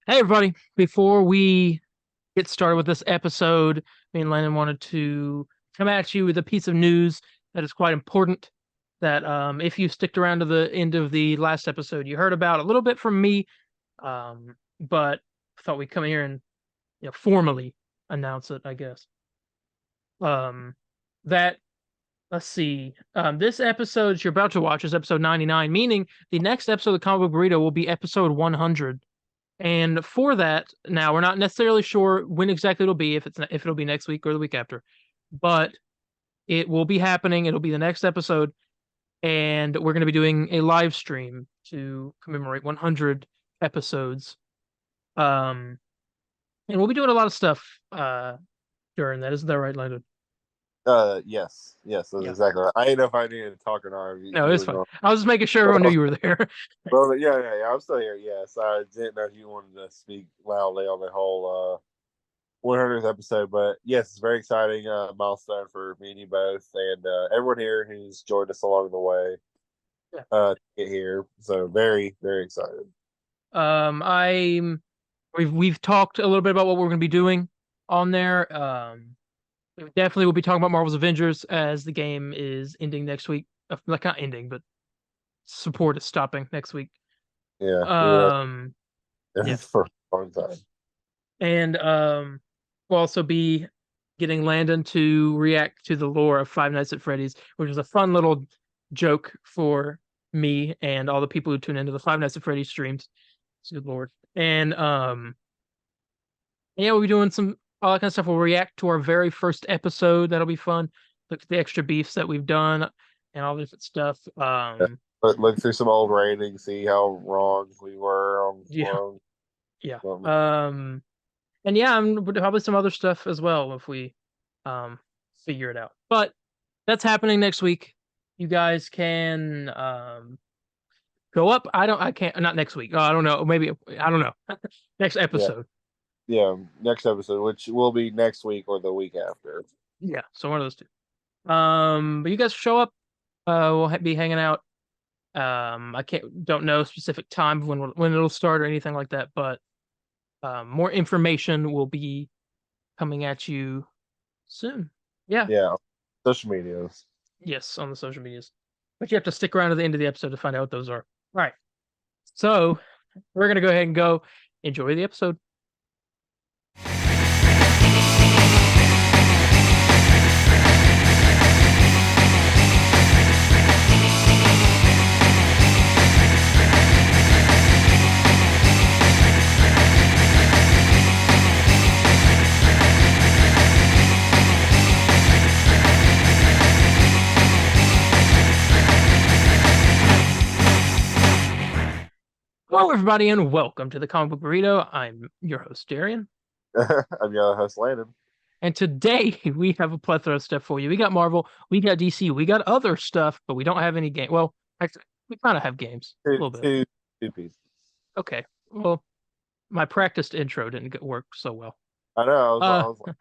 Hey, everybody. Before we get started with this episode, me and Landon wanted to come at you with a piece of news that is quite important. That if you sticked around to the end of the last episode, you heard about a little bit from me, but I thought we'd come here and formally announce it, I guess. Um, that let's see. This episode you're about to watch is episode 99, meaning the next episode of the Comic Book Burrito will be episode 100. And for that, now we're not necessarily sure when exactly it'll be, if it'll be next week or the week after, but it will be happening. It'll be the next episode, and we're going to be doing a live stream to commemorate 100 episodes. Um, and we'll be doing a lot of stuff during that. Isn't that right, Landon? Yes, that's Yeah. exactly right. I didn't know if I needed to talk or not. If No, you it's were fine. going. I was just making sure everyone knew you were there. Well, yeah. I'm still here. Yes, I didn't know if you wanted to speak loudly on the whole 100th episode, but yes, it's very exciting milestone for me and you both, and everyone here who's joined us along the way Yeah. to get here. So very, very excited. I'm we've talked a little bit about what we're going to be doing on there. We definitely will be talking about Marvel's Avengers as the game is ending next week. Like not ending, but support is stopping next week. Yeah, we Um, yeah, for a long time. and we'll also be getting Landon to react to the lore of Five Nights at Freddy's, which is a fun little joke for me and all the people who tune into the Five Nights at Freddy's streams. Good lord. And yeah, we'll be doing some all that kind of stuff. We'll react to our very first episode. That'll be fun. Look at the extra beefs that we've done and all different stuff. Yeah. Look through some old ratings, see how wrong we were on Yeah, yeah. on And yeah, and probably some other stuff as well if we um figure it out. But that's happening next week. You guys can go up. I can't not next week. Oh, I don't know. Maybe I don't know. Next yeah. episode. Yeah, next episode, which will be next week or the week after. Yeah, so one of those two. But you guys show up. We'll be hanging out. I don't know specific time when it'll start or anything like that, but more information will be coming at you soon. Yeah. Yeah, social medias. Yes, on the social medias. But you have to stick around to the end of the episode to find out what those are. All right. So we're gonna go ahead and go enjoy the episode. Hello, everybody, and welcome to the Comic Book Burrito. I'm your host, Darien. I'm your host, Landon. And today we have a plethora of stuff for you. We got Marvel, we got DC, we got other stuff, but we don't have any game. Well, actually, we kind of have games a Two, little bit. two, two pieces. Okay. Well, my practiced intro didn't work so well. I know. I Uh, was like,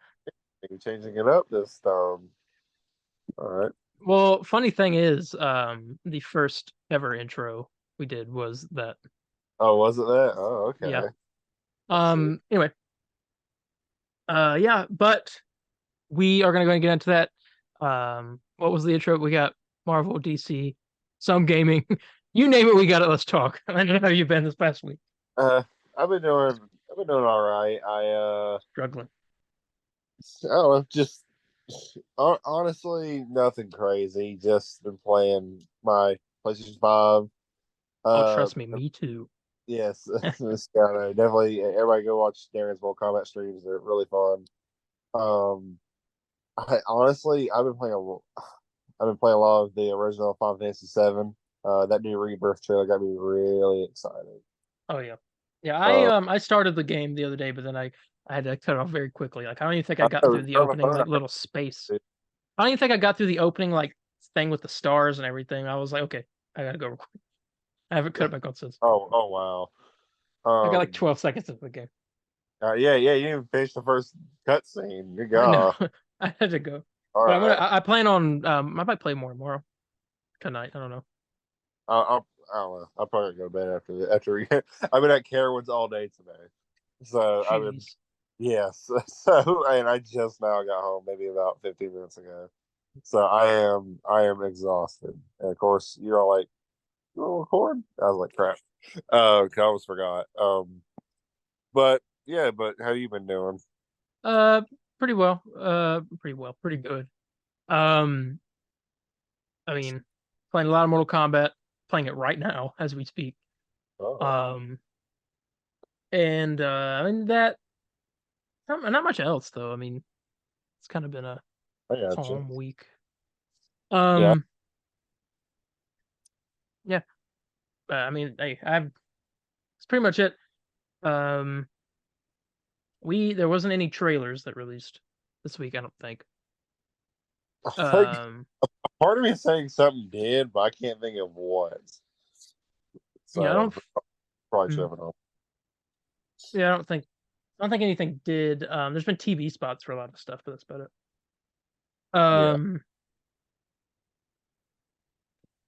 maybe changing it up this time. All right. well, funny thing is, the first ever intro we did was that. Oh, was it that? Oh, Yeah. okay. I see. Anyway, yeah, but we are gonna go and get into that. What was the intro? We got Marvel, DC, some gaming. You name it, we got it. Let's talk. I don't know how you've been this past week. Uh, I've been doing. I've been doing all right. Struggling. I don't know. Just honestly, nothing crazy. Just been playing my PlayStation 5. Oh, Uh, trust me, me too. yes, this guy definitely. Everybody go watch Darren's World Combat streams. They're really fun. Um, I honestly, I've been playing a lot of the original Final Fantasy VII. That new Rebirth trailer got me really excited. Oh yeah, yeah. Uh, I started the game the other day, but then I had to cut it off very quickly. Like I don't even think I I got know, through the on the opening phone, like little space. I don't even think I got through the opening like thing with the stars and everything. I was like, okay, I gotta go real quick. I haven't cut it back on since. oh wow. I got like Um, 12 seconds into the game. yeah. You didn't finish the first cutscene. Good I know. God. I had to go. All But right. I plan on I might play more tomorrow. Tonight. I don't know. I don't know. I'll probably go to bed after. I've been at Carowinds all day today. So I've been Jeez. yes. So and I just now got home, maybe about 15 minutes ago. So I am exhausted. And of course, you're all like, "You want to record?" I was like, "Crap." 'Cause I almost forgot. But yeah, but how you been doing? Uh, pretty well. Pretty well. Pretty good. Um, I mean, playing a lot of Mortal Kombat, playing it right now as we speak. Oh, Um, and I mean that not much else though. I mean, it's kind of been a I got you. calm week. Yeah. Um, yeah. I mean, I've that's pretty much it. Um, there wasn't any trailers that released this week. I don't think. I think Um, part of me is saying something did, but I can't think of what. yeah, I don't. So probably mm, tripping on. Yeah, I don't think anything did. There's been TV spots for a lot of stuff, but that's about it.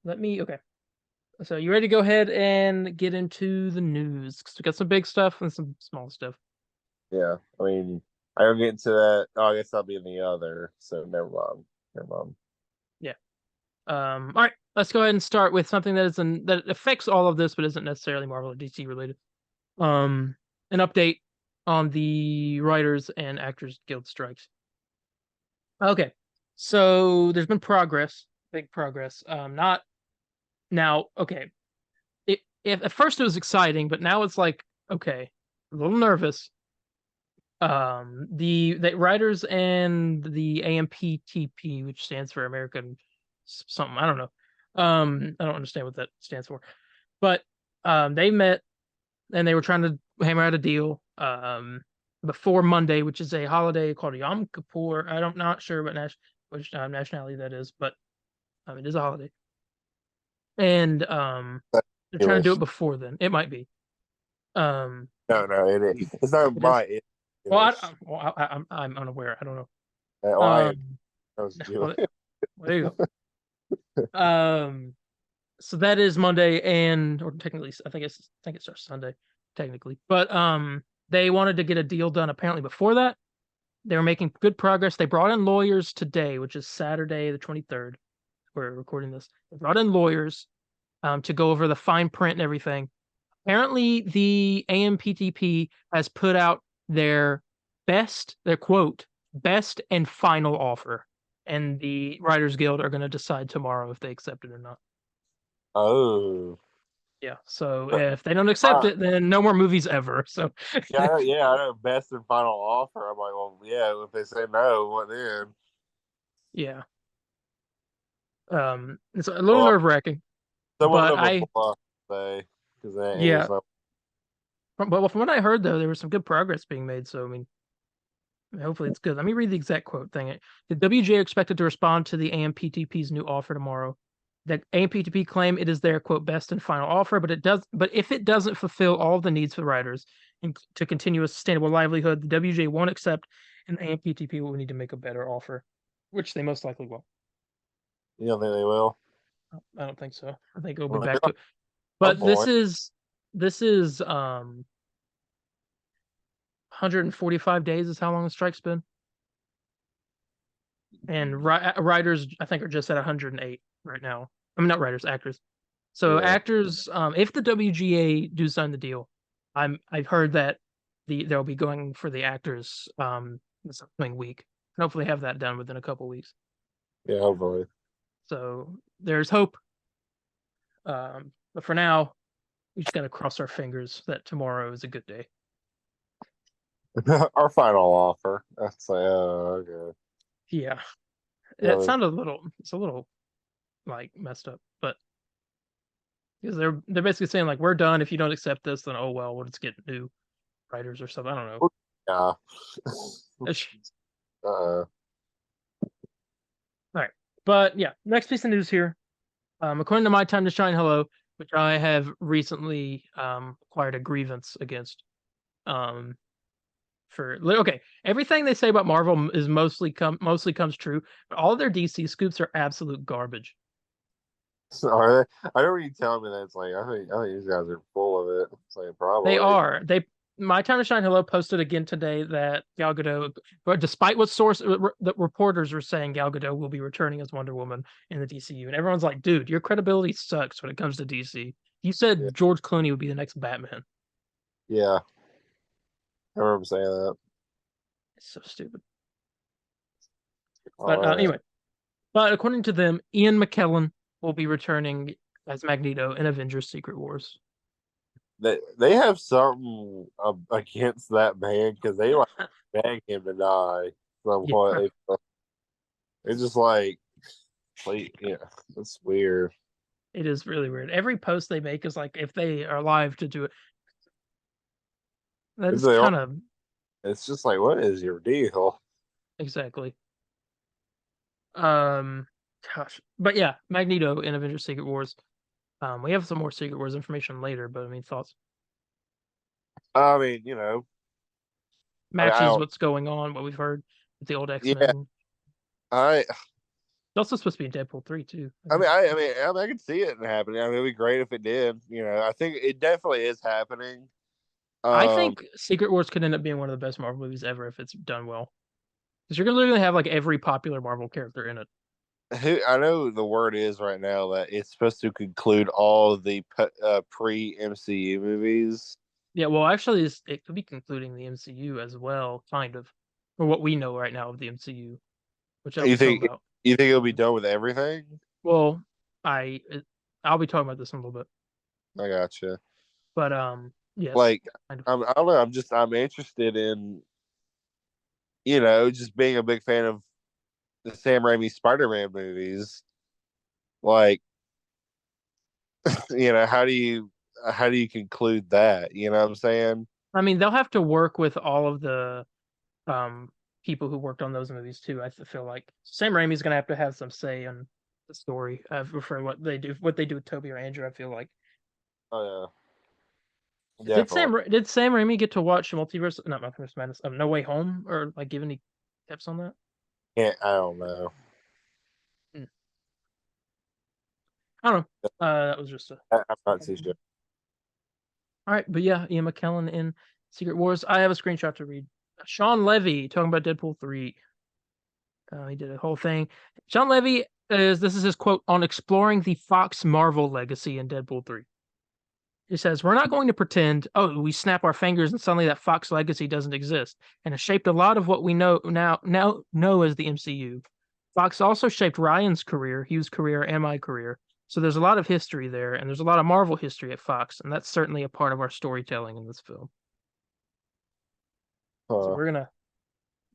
Yeah. Okay. So you ready to go ahead and get into the news? 'Cause we got some big stuff and some small stuff. Yeah. I mean, I don't get into that. Oh, I guess I'll be in the other. So never mind. Never mind. Yeah. All right. Let's go ahead and start with something that affects all of this, but isn't necessarily Marvel or DC related. Um, an update on the Writers and Actors Guild strikes. Okay. So there's been progress, big progress. Not now. Okay. If at first it was exciting, but now it's like okay, a little nervous. The writers and the AMPTP, which stands for American something, I don't know. I don't understand what that stands for, but they met and they were trying to hammer out a deal before Monday, which is a holiday called Yom Kippur. I'm not sure which nationality that is, but it is a holiday, and That's they're trying to do it Jewish. before then. It might be. Um, No, no, it is. It's not it is. my. It's Well, Jewish. I'm unaware. I don't know. Well, Um, I was Jewish. well, there you go. So that is Monday, and or technically, I think it starts Sunday, technically. But they wanted to get a deal done apparently before that. They were making good progress. They brought in lawyers today, which is Saturday the 23rd. We're recording this. They brought in lawyers to go over the fine print and everything. Apparently, the AMPTP has put out their quote, best and final offer. And the Writers Guild are going to decide tomorrow if they accept it or not. Oh. Yeah. So if they don't accept Ah, it, then no more movies ever. So yeah, yeah, I know. Best and final offer. I'm like, well, yeah. If they say no, what then? yeah. It's a little Well, nerve wracking, somewhat but of a bluff, say, because there ain't yeah. there's no. From what I heard though, there was some good progress being made. So I mean, hopefully it's good. Let me read the exact quote thing. The WGA are expected to respond to the AMPTP's new offer tomorrow. The AMPTP claim it is their quote best and final offer, but if it doesn't fulfill all the needs for writers and to continue a sustainable livelihood, the WGA won't accept, and the AMPTP will need to make a better offer, which they most likely will. You don't think they will? I don't think so. I think it'll be Well, back to it. some But point. this is 145 days is how long the strike's been. And writers I think are just at 108 right now. I mean, not writers, actors. So Yeah. actors, if the WGA do sign the deal, I've heard that they'll be going for the actors this upcoming week, and hopefully have that done within a couple weeks. Yeah, hopefully. So there's hope. But for now, we just gotta cross our fingers that tomorrow is a good day. Our final offer. That's like, oh, okay. Yeah, it Really? sounded it's a little like messed up, but because they're basically saying like we're done. If you don't accept this, then oh well, we'll just get new writers or something. I don't know. Yeah. Ish. Uh, All right, but yeah, next piece of news here. According to My Time to Shine Hello, which I have recently acquired a grievance against. Um, okay, everything they say about Marvel is mostly comes true, but all of their DC scoops are absolute garbage. are they? I remember you telling me that. It's like I think these guys are full of it. It's like They probably. are. My Time to Shine Hello posted again today that Gal Gadot, but despite what the reporters were saying, Gal Gadot will be returning as Wonder Woman in the DCU, and everyone's like, "Dude, your credibility sucks when it comes to DC." You Yeah, said George Clooney would be the next Batman. yeah, I remember saying that. It's so stupid. But All right, anyway, but according to them, Ian McKellen will be returning as Magneto in Avengers: Secret Wars. they have something against that man because they like beg him to die. Yeah, Somewhat, it's just like yeah, it's weird. it is really weird. Every post they make is like if they are alive to do it. That It's, is they kind of it's just like, what is your deal? exactly. Um, gosh, but yeah, Magneto in Avengers: Secret Wars. We have some more Secret Wars information later, but I mean, thoughts I mean, I matches don't. what's going on, what we've heard with the old X Yeah, Men. I, It's also supposed to be in Deadpool 3 too. I I mean, think. I can see it happening. I mean, it'd be great if it did. I think it definitely is happening. I Um, think Secret Wars could end up being one of the best Marvel movies ever if it's done well. Because you're gonna literally have like every popular Marvel character in it. I know the word is right now that it's supposed to conclude all the pre MCU movies. Yeah, well, actually, it could be concluding the MCU as well, kind of, or what we know right now of the MCU, which I'll You be talking think about. you think it'll be done with everything? Well, I it, I'll be talking about this in a little bit, I gotcha. but yes, Like, kind of. I don't know. I'm interested in just being a big fan of the Sam Raimi Spider-Man movies. Like, how do you conclude that? You know what I'm saying? I mean, they'll have to work with all of the um people who worked on those movies too. Feel like Sam Raimi's gonna have to have some say in the story for what they do with Toby or Andrew. I feel like Oh yeah, definitely. Did Sam Raimi get to watch Multiverse Madness, No Way Home, or like give any tips on that? I don't know. Hmm. I don't know. That was just a. I'm not too sure. All right, but yeah, Ian McKellen in Secret Wars. I have a screenshot to read. Sean Levy talking about Deadpool 3. He did a whole thing. Sean Levy this is his quote on exploring the Fox Marvel legacy in Deadpool 3. He says, "We're not going to pretend, oh, we snap our fingers and suddenly that Fox legacy doesn't exist, and has shaped a lot of what we know as the MCU. Fox also shaped Ryan's career, Hugh's career, and my career. So there's a lot of history there, and there's a lot of Marvel history at Fox, and that's certainly a part of our storytelling in this film. So Huh. we're gonna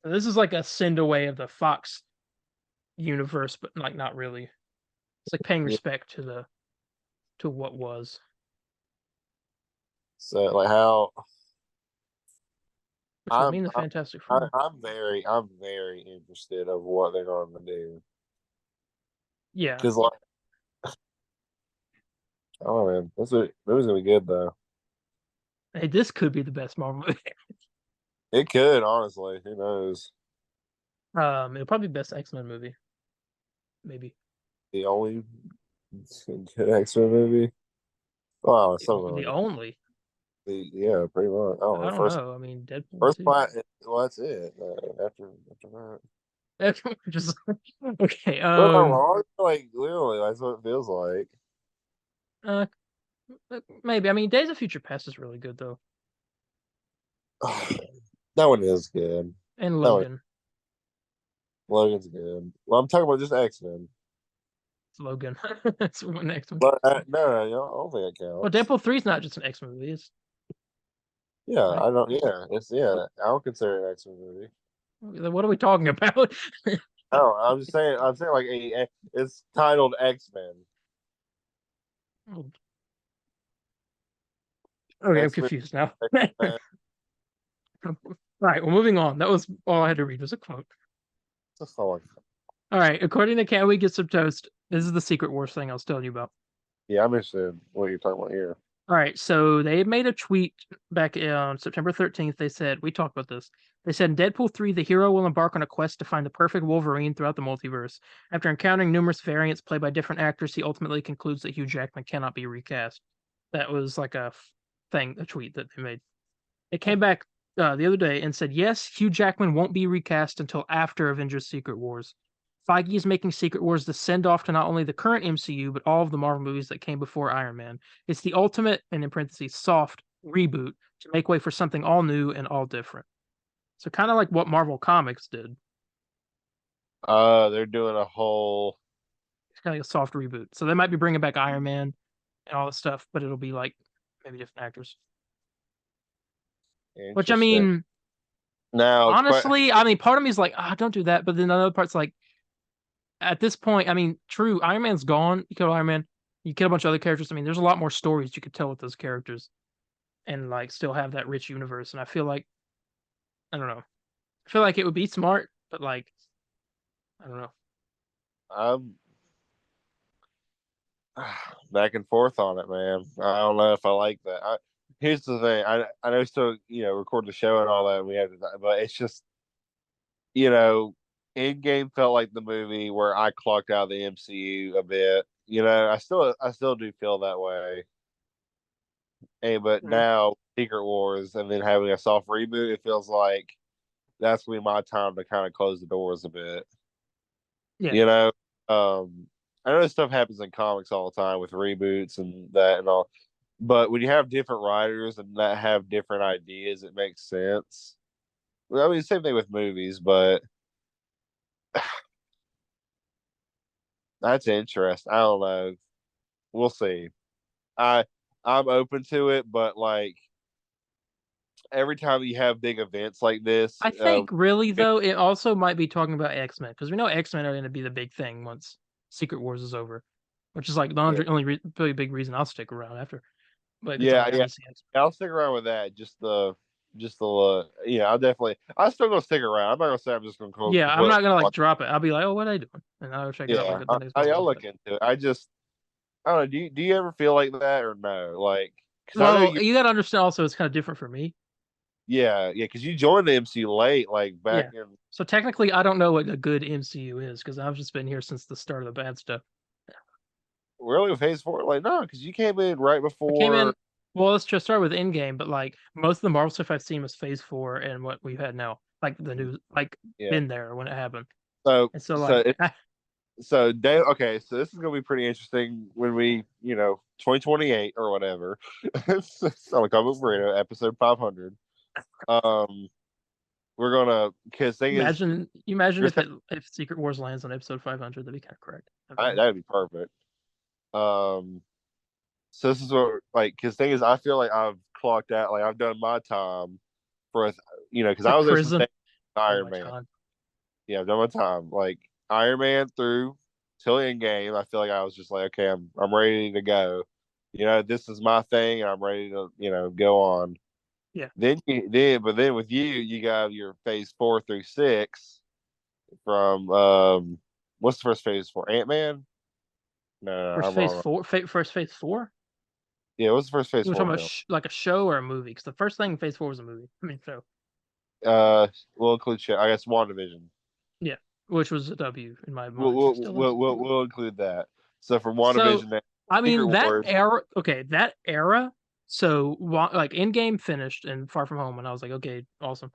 this is like a send away of the Fox universe, but like not really. It's like paying Yeah. respect to what was. So like how Which will I'm mean the I'm Fantastic I- Four. I'm very interested of what they're going to do Yeah. because like oh man, this movie's gonna be good though. Hey, this could be the best Marvel movie. It could honestly. Who knows? It'll probably be best X-Men movie, maybe. The only good X-Men movie. Wow, something The like only. yeah, pretty much. I don't I know. don't First know. I mean, Deadpool first too. part. Well, that's it. After that. Just okay. What am I wrong? Like literally, that's what it feels like. Uh, maybe. I mean, Days of Future Past is really good though, That one is good. and That one, Logan. Logan's good. Well, I'm talking about just X Men. It's Logan. That's one X-Men. But no, I don't think it Well, counts. Deadpool 3 is not just an X-Men movie, it's Yeah, right. I don't. Yeah, I don't consider it an X Men movie. What are we talking about? No, I'm just saying. I'm saying like it's titled X Men. Okay, I'm X Men. confused now. X All Men. right, well, moving on. That was all I had to read was a quote. That's all I- All right, according to Can We Get Some Toast, this is the Secret Wars thing I was telling you about. Yeah, I'm interested in what you're talking about here. All right, so they made a tweet back on September 13th. They said, we talked about this. They said, in Deadpool 3, the hero will embark on a quest to find the perfect Wolverine throughout the multiverse. After encountering numerous variants played by different actors, he ultimately concludes that Hugh Jackman cannot be recast. That was like a tweet that they made. It came back the other day and said, yes, Hugh Jackman won't be recast until after Avengers Secret Wars. Feige is making Secret Wars the send off to not only the current MCU, but all of the Marvel movies that came before Iron Man. It's the ultimate, and in parentheses, soft reboot to make way for something all new and all different. So, kind of like what Marvel Comics did. They're doing a whole It's kind of like a soft reboot. So, they might be bringing back Iron Man and all this stuff, but it'll be like maybe different actors. Which, I interesting. mean, Now, honestly, I mean, part of me is like, ah, don't do that. But then another part's like, at this point, I mean, true, Iron Man's gone. You kill Iron Man, you kill a bunch of other characters. I mean, there's a lot more stories you could tell with those characters and like still have that rich universe. And I feel like, I don't know, I feel like it would be smart, but like, I don't know. I'm back and forth on it, man. I don't know if I like that. Here's the thing. I know still record the show and all that. We have to, but it's just you know, Endgame felt like the movie where I clocked out of the MCU a bit. I still do feel that way. Hey, but Mhm. now Secret Wars and then having a soft reboot, it feels like that's gonna be my time to kind of close the doors a bit. Yeah, You know, I know this stuff happens in comics all the time with reboots and that and all, but when you have different writers and that have different ideas, it makes sense. Well, I mean, same thing with movies, but that's interesting. I don't know. We'll see. I I'm open to it, but like every time you have big events like this, I think really though, it also might be talking about X Men because we know X Men are going to be the big thing once Secret Wars is over, which is like the yeah, really big reason I'll stick around after. But it's yeah, like I yeah. need to see X I'll stick around with that. Just the yeah. I still gonna stick around. I'm not gonna say I'm just gonna Men. Yeah, I'm completely not gonna like watch. drop it. I'll be like, oh, what are I doing? And I'll check it out Yeah, like the next I'll Marvel. look But into it. I don't know. Do you ever feel like that or no? Like, because I know well, you got to understand also it's kind of different for me. yeah, because you joined the MC late, like back Yeah. in So technically, I don't know what a good MCU is because I've just been here since the start of the bad stuff. really phase four. Like, no, because you came in right I came in. before. Well, let's just start with Endgame, but like most of the Marvel stuff I've seen was Phase Four and what we've had now, like the news, like Yeah. been there when it happened. So And so so like, it, so Dave. Okay, so this is gonna be pretty interesting when we 2028 or whatever. It's on a comic burrito episode 500. Um, we're gonna because thing is you imagine there's if Secret Wars lands on episode 500, that'd be kind of correct. That'd be nice. that'd be perfect. Um, so this is what like because thing is I feel like I've clocked out. Like I've done my time for because I With was there since prison. Oh Iron my Man. god. Yeah, I've done my time. Like Iron Man through till Endgame, I feel like I was just like, okay, I'm ready to go. This is my thing, and I'm ready to go on. Yeah. But then with you, you got your phase 4 through 6 from what's the first phase for Ant Man? No, First I'm Phase wrong. Four. First Phase Four. Yeah, what's the first phase You were four talking about film? like a show or a movie? Because the first thing in Phase Four was a movie. I mean, show. Uh, we'll include I guess WandaVision. Yeah, which was a W in my We'll mind. we'll Still is. we'll, we'll, we'll include that. So from So, WandaVision to I Secret mean, that Wars. era, okay, that era. So, like, Endgame finished and Far From Home, and I was like, okay, awesome.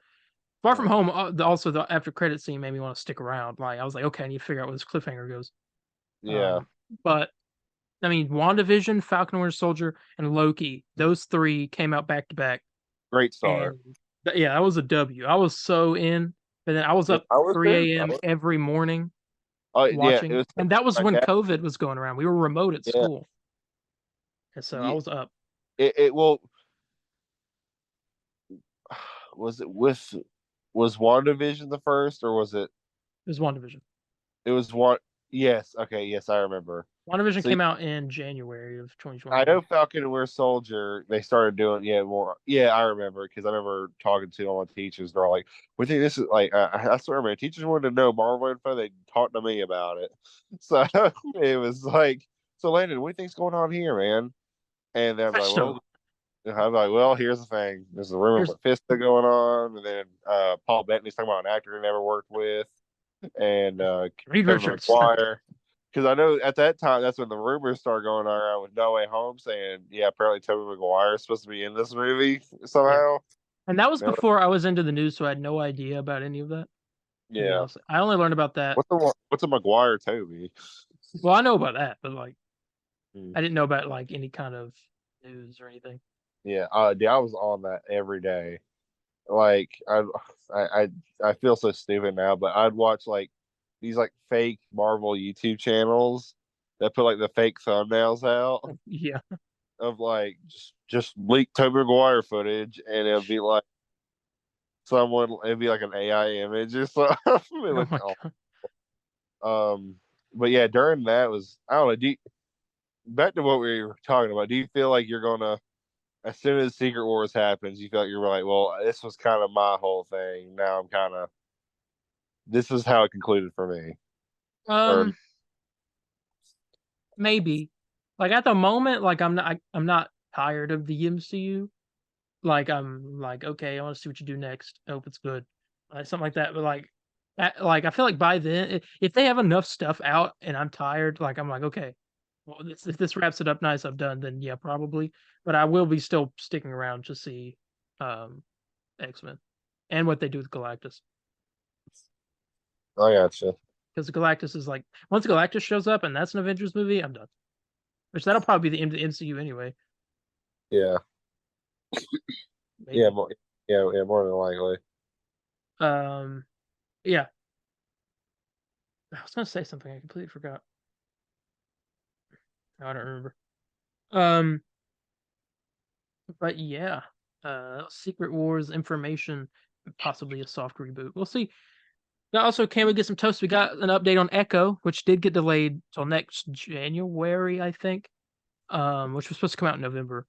Far From Home, also the after credit scene made me want to stick around. Like, I was like, okay, I need to figure out where this cliffhanger goes. Yeah, Um, but I mean, WandaVision, Falcon and Winter Soldier, and Loki, those three came out back to back, great start. and yeah, that was a W. I was so in, but then I was Yeah, up I was too. 3 a.m. every morning Oh yeah, it watching, was and that was when fantastic. COVID was going around. We were remote at Yeah, school, and so I yeah. was up. It well was it with was WandaVision the first or was it? It was WandaVision. It was one. Yes, okay, yes, I remember. WandaVision So came out in January of I 2021. know Falcon and Winter Soldier. They started doing more. Yeah, I remember because I remember talking to all my teachers. They're all like, "We think this is like." I swear, man, teachers wanted to know Marvel info. They talked to me about it. So it was like, "So Landon, what do you think's going on here, man?" And then I'm like, So "Well, here's the thing. There's a rumor of here's Mephisto going on, and then Paul Bettany's talking about an actor he never worked with, and Reed Kevin Richards. McGuire." Because I know at that time that's when the rumors started going around with No Way Home saying, yeah, apparently Tobey Maguire is supposed to be in this movie Yeah. somehow. And that was Remember? before I was into the news, so I had no idea about any of that. To be Yeah. honest, I only learned about that. What's a McGuire Toby? Well, I know about that, but like Hmm. I didn't know about like any kind of news or anything. Yeah, dude, I was on that every day. Like I I I feel so stupid now, but I'd watch like these like fake Marvel YouTube channels that put like the fake thumbnails out Yeah, of like just leaked Tobey Maguire footage, and it'd be like an AI image or something. It oh looked my awful. god. But yeah, during that was I don't know. Back to what we were talking about? Do you feel like you're gonna, as soon as Secret Wars happens, you feel like you're like, well, this was kind of my whole thing. Now I'm kind of, this is how it concluded for me. Or Um, maybe. Like at the moment, like I'm not tired of the MCU. Like I'm like, okay, I want to see what you do next. I hope it's good, like something like that. But like I feel like by then, if they have enough stuff out and I'm tired, like I'm like, okay, well, if this wraps it up nice, I'm done. Then yeah, probably. But I will be still sticking around to see um X-Men and what they do with Galactus, I gotcha. because Galactus is like once Galactus shows up and that's an Avengers movie, I'm done. Which that'll probably be the end of the MCU anyway. Yeah, yeah, Maybe. yeah, more than likely. Um, yeah. I was gonna say something. I completely forgot. No, I don't remember. Um, but yeah. Secret Wars information, possibly a soft reboot. We'll see. Now, also, can we get some toast? We got an update on Echo, which did get delayed till next January, I think. Which was supposed to come out in November.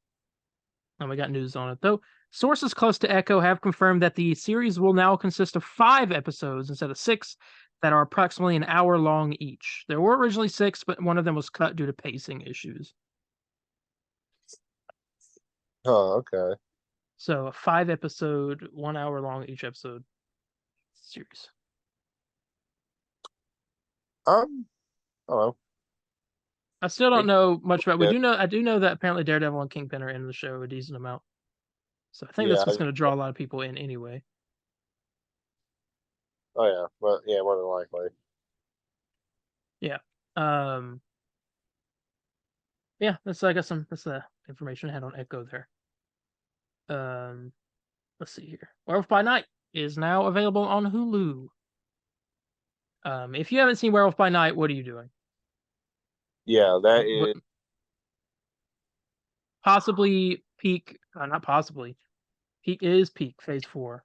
And we got news on it. Though sources close to Echo have confirmed that the series will now consist of 5 episodes instead of 6 that are approximately an hour long each. There were originally 6, but one of them was cut due to pacing issues. Oh, okay. So a 5 episode, 1 hour long each episode series. I don't know. I still don't It, know much about. yeah, I do know that apparently Daredevil and Kingpin are in the show a decent amount. So I think yeah, that's what's going to draw a lot of people in anyway. oh yeah, but yeah, more than likely. Yeah. Um. Yeah. That's I guess some that's the information I had on Echo there. Um. Let's see here. Werewolf by Night is now available on Hulu. If you haven't seen Werewolf by Night, what are you doing? Yeah, that What is. possibly peak? Not possibly. Peak is peak phase 4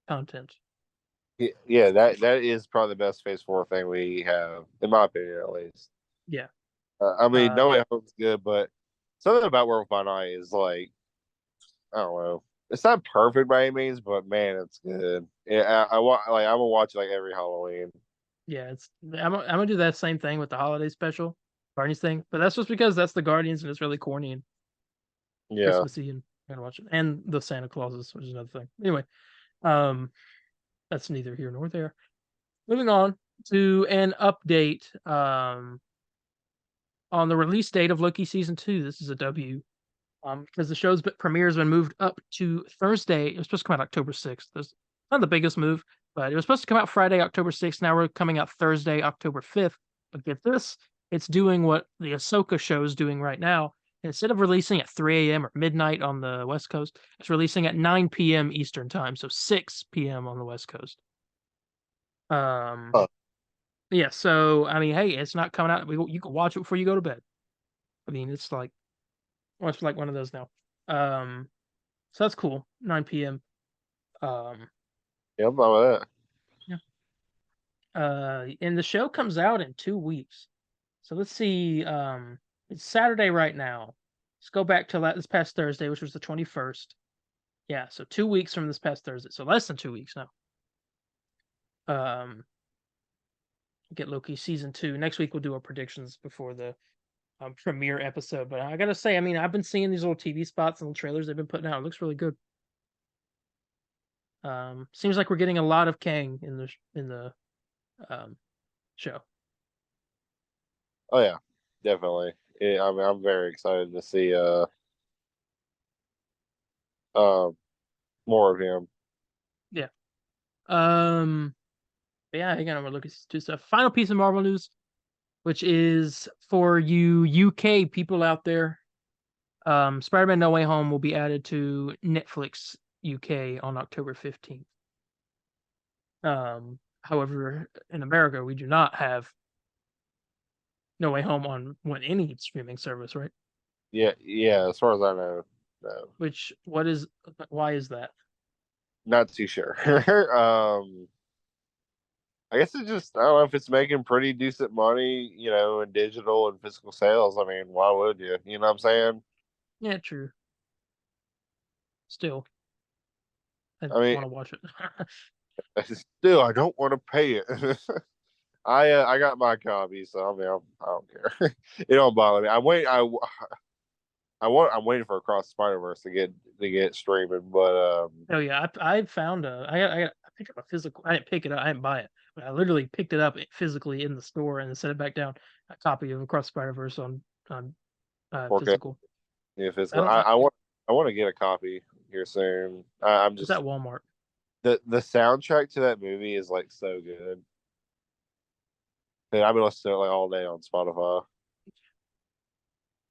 content. Yeah, that is probably the best Phase Four thing we have, in my opinion, at least. Yeah. I mean, No Uh. Way Home's good, but something about Werewolf by Night is like, I don't know. It's not perfect by any means, but man, it's good. Yeah, I'm gonna watch it like every Halloween. Yeah, I'm gonna do that same thing with the holiday special, Guardians thing, but that's just because that's the Guardians and it's really corny and Yeah. Christmassy and I'm gonna watch it. And the Santa Clauses, which is another thing. Anyway, um, that's neither here nor there. Moving on to an update on the release date of Loki season 2. This is a W. Because the show's premiere has been moved up to Thursday. It was supposed to come out October 6th. That's not the biggest move, but it was supposed to come out Friday, October 6th. Now we're coming out Thursday, October 5th. But get this, it's doing what the Ahsoka show is doing right now. Instead of releasing at 3 a.m. or midnight on the West Coast, it's releasing at 9 p.m. Eastern time, so 6 p.m. on the West Coast. Um, Huh. yeah, so I mean, hey, it's not coming out. You can watch it before you go to bed. I mean, it's like one of those now. Um, So that's cool. 9 p.m. Um, Yeah, I'm fine with that. yeah. And the show comes out in 2 weeks. So let's see. It's Saturday right now. Let's go back to this past Thursday, which was the 21st. Yeah, so 2 weeks from this past Thursday. So less than 2 weeks now. Um, get Loki season 2. Next week we'll do our predictions before the premiere episode. But I gotta say, I mean, I've been seeing these little TV spots and the trailers they've been putting out. It looks really good. Seems like we're getting a lot of Kang in the um show. Oh yeah, definitely. I I'm very excited to see. Um, more of him. Yeah. Yeah, again, I'm gonna look at two stuff. Final piece of Marvel news, which is for you UK people out there. Spider-Man No Way Home will be added to Netflix UK on October 15th. However, in America, we do not have No Way Home on any streaming service, right? Yeah, yeah. As far as I know, no, Why is that? not too sure. I guess it just I don't know if it's making pretty decent money, in digital and physical sales. I mean, why would you? You know what I'm saying? Yeah, true. Still, I I mean, want to watch it. still, I don't want to pay it. I got my copy, so I mean, I don't care. It don't bother me. I'm waiting for Across the Spider Verse to get streaming, but Oh yeah, I found I picked up a physical. I didn't pick it up. I didn't buy it, but I literally picked it up physically in the store and then set it back down. A copy of Across Spider Verse on 4K. physical. Yeah, I physical. don't. I want to get a copy here soon. I'm It's at just Walmart. the soundtrack to that movie is like so good. And I've been listening to it like all day on Spotify.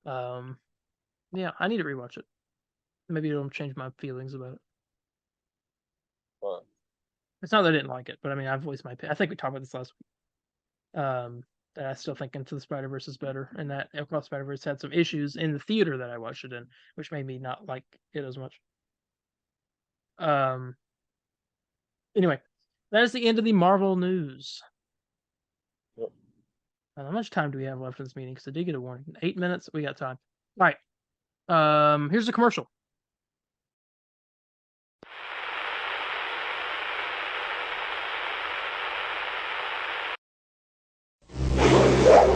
Um, yeah, I need to rewatch it. Maybe it'll change my feelings about it. But, It's not that I didn't like it, but I mean, I've voiced my opinion. I think we talked about this last week. That I still think Into the Spider Verse is better, and that Across Spider Verse had some issues in the theater that I watched it in, which made me not like it as much. Um, anyway, that is the end of the Marvel news. yep. How much time do we have left in this meeting? Because I did get a warning. 8 minutes. We got time. All right. Here's a commercial.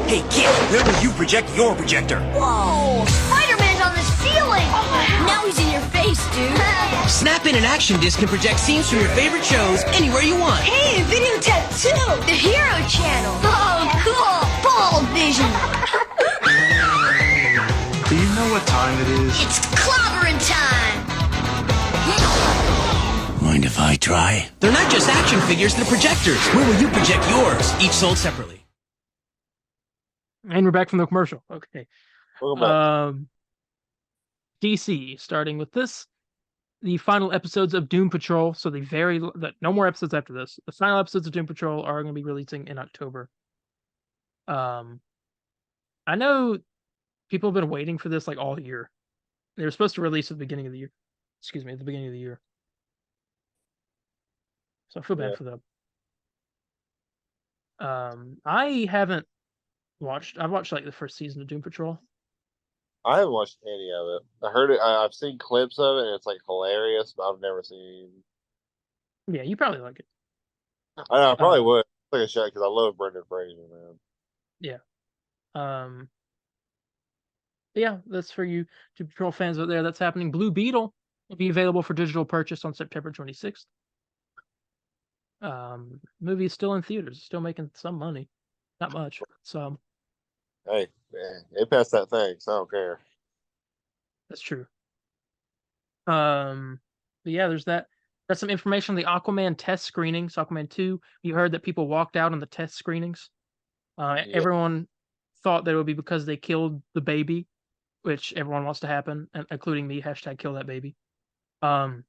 Hey kid, where will you project your projector? Whoa! Spider-Man's on the ceiling! Now he's in your face, dude. Snap in an action disc can project scenes from your favorite shows anywhere you want. Hey, video tattoo! The Hero Channel! Oh, cool! Ball vision! Do you know what time it is? It's clobbering time! Mind if I try? They're not just action figures, they're projectors. Where will you project yours? Each sold separately. And we're back from the commercial. Okay. Welcome back. DC, starting with this, the final episodes of Doom Patrol. So no more episodes after this. The final episodes of Doom Patrol are going to be releasing in October. I know people have been waiting for this like all year. They were supposed to release at the beginning of the year. Excuse me, at the beginning of the year. So I feel bad Yeah. for them. I haven't watched. I've watched like the first season of Doom Patrol. I haven't watched any of it. I heard it. I've seen clips of it, and it's like hilarious, but I've never seen. Yeah, you probably like it. I know I probably Uh, would take a shot because I love Brendan Fraser, man. yeah. Yeah, that's for you Doom Patrol fans out there. That's happening. Blue Beetle will be available for digital purchase on September 26th. Movie is still in theaters, still making some money, not much. So Hey, man, they passed that thing, so I don't care. that's true. But yeah, there's that. That's some information on the Aquaman test screenings. Aquaman 2. You heard that people walked out on the test screenings. Yeah, Everyone thought that it would be because they killed the baby, which everyone wants to happen, and including me. Hashtag kill that baby. Um,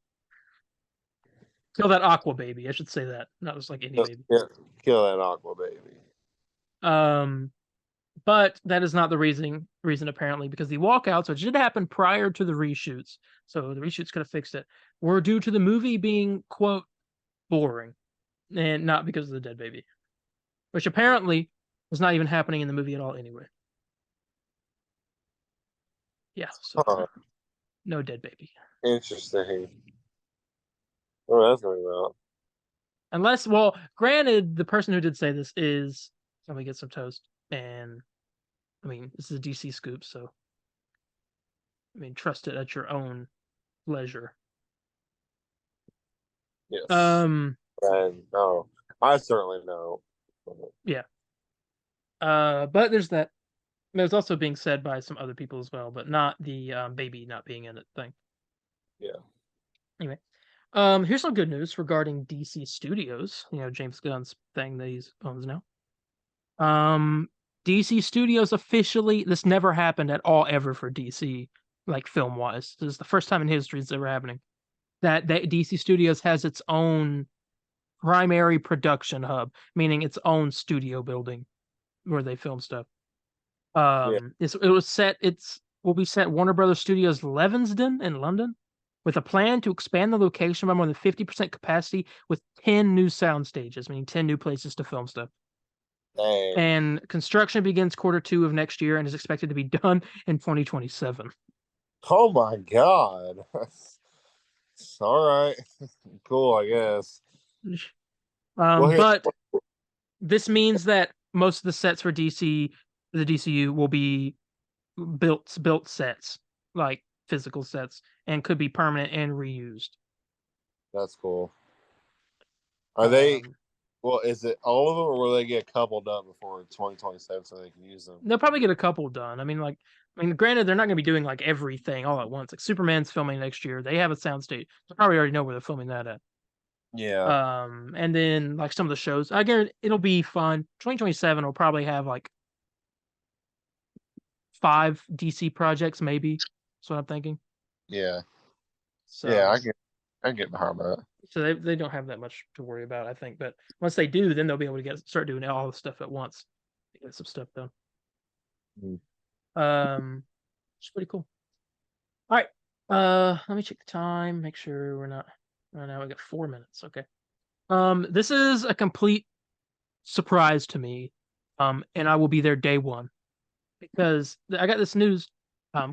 kill that aqua baby. I should say that. Not just like any baby. yeah, kill that Aqua baby. But that is not the reason apparently, because the walkouts, which did happen prior to the reshoots, so the reshoots could have fixed it, were due to the movie being quote boring, and not because of the dead baby, which apparently was not even happening in the movie at all anyway. Yeah, so Huh, no dead baby. interesting. Oh, that's going well. Unless, well, granted, the person who did say this is, let me get some toast, and I mean, this is a DC scoop, so I mean, trust it at your own leisure. Yes. Um, And no, I certainly know. yeah. But there's that. There's also being said by some other people as well, but not the baby not being in it thing. Yeah. Anyway, Here's some good news regarding DC Studios. James Gunn's thing that he owns now. DC Studios officially. This never happened at all ever for DC, like film wise. This is the first time in history it's ever happening that DC Studios has its own primary production hub, meaning its own studio building where they film stuff. It will be set at Warner Brothers Studios Leavesden in London, with a plan to expand the location by more than 50% capacity with 10 new sound stages, meaning 10 new places to film stuff. Dang. And construction begins Q2 of next year and is expected to be done in 2027. Oh my god. All right. Cool, I guess. But this means that most of the sets for the DCU will be built sets, like physical sets, and could be permanent and reused. That's cool. Are they? Well, is it all of them, or will they get a couple done before 2027 so they can use them? They'll probably get a couple done. I mean, granted, they're not going to be doing like everything all at once. Like Superman's filming next year. They have a soundstage. They probably already know where they're filming that at. Yeah. And then like some of the shows, I guarantee it'll be fun. 2027 will probably have like 5 DC projects, maybe. That's what I'm thinking. Yeah. So, yeah, I get behind that. So they don't have that much to worry about, I think. But once they do, then they'll be able to start doing all the stuff at once. Get some stuff done. It's pretty cool. All right. Let me check the time. Make sure we're not. Oh, now we got 4 minutes. Okay. This is a complete surprise to me. And I will be there day one because I got this news.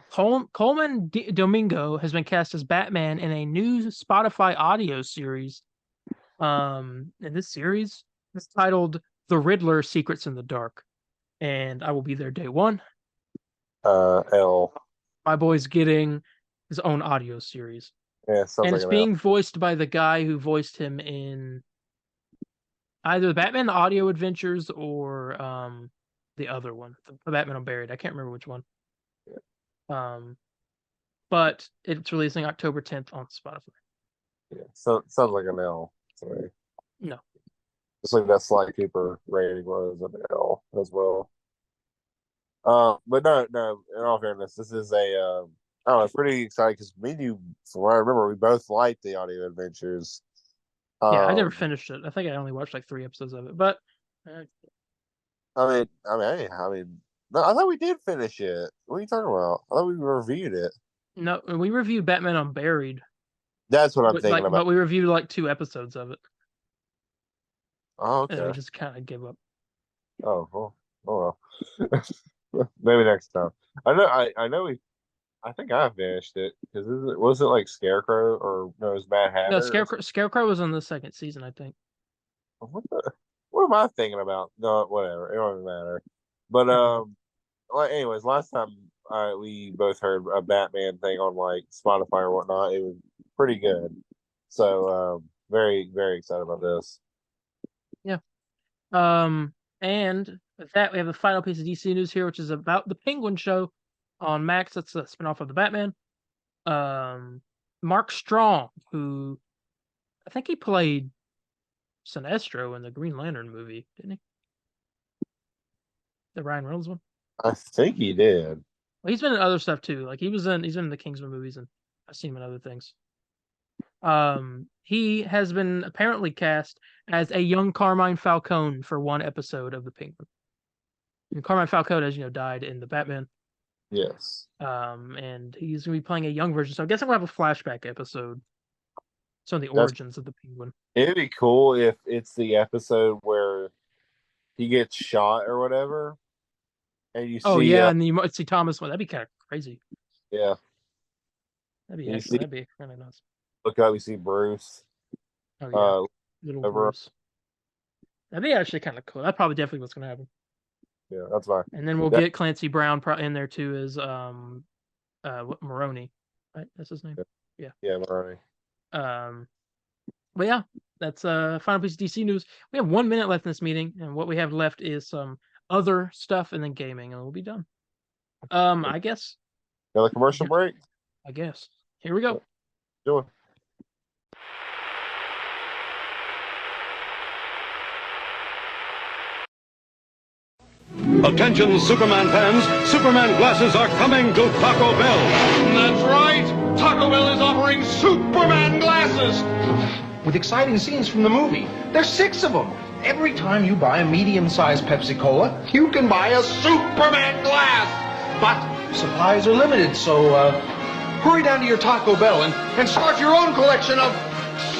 Coleman Domingo has been cast as Batman in a new Spotify audio series. In this series, it's titled "The Riddler: Secrets in the Dark," and I will be there day one. My boy's getting his own audio series. Yeah, and it's being voiced by the guy who voiced him in either the Batman: The Audio Adventures or the other one, the Batman Unburied. I can't remember which one. But it's releasing October 10th on Spotify. Yeah, so sounds like an L. Sorry. No. Just like that Sly Cooper rating was an L as well. But no. In all fairness, this is I don't know, pretty exciting because me and you, from what I remember, we both liked the audio adventures. Yeah, I never finished it. I think I only watched like 3 episodes of it, but I mean, no, I thought we did finish it. What are you talking about? I thought we reviewed it. No, we reviewed Batman Unburied. That's what I'm thinking about. But we reviewed like 2 episodes of it. Oh, okay. And we just kind of give up. Oh well. Maybe next time. I know I think I finished it because was it like Scarecrow or no? It was Mad Hatter. No, Scarecrow was on the 2nd season, I think. What am I thinking about? No, whatever. It don't even matter. But well, anyways, last time we both heard a Batman thing on like Spotify or whatnot. It was pretty good. So very very excited about this. Yeah. And with that, we have the final piece of DC news here, which is about the Penguin show on Max. That's a spinoff of the Batman. Mark Strong, who I think he played Sinestro in the Green Lantern movie, didn't he? The Ryan Reynolds one. I think he did. Well, he's been in other stuff too. Like he's been in the Kingsman movies, and I've seen him in other things. He has been apparently cast as a young Carmine Falcone for 1 episode of the Penguin. And Carmine Falcone, as you know, died in the Batman. Yes. And he's gonna be playing a young version. So I guess I'm gonna have a flashback episode. So the origins of the Penguin. It'd be cool if it's the episode where he gets shot or whatever, and you see. Oh yeah, and you might see Thomas. Well, that'd be kind of crazy. Yeah. That'd be kind of nice. Look up, you see Bruce. Oh yeah, little Bruce. That'd be actually kind of cool. That's probably definitely what's gonna happen. Yeah, that's fine. And then we'll get Clancy Brown in there too as Maroni, right? That's his name. Yeah. Yeah, Maroni. But yeah, that's final piece of DC news. We have 1 minute left in this meeting, and what we have left is some other stuff and then gaming, and we'll be done. I guess. Another commercial break? I guess. Here we go. Do it. Attention, Superman fans. Superman glasses are coming to Taco Bell. That's right. Taco Bell is offering Superman glasses with exciting scenes from the movie. There's 6 of them. Every time you buy a medium-sized Pepsi Cola, you can buy a Superman glass. But supplies are limited, so hurry down to your Taco Bell and start your own collection of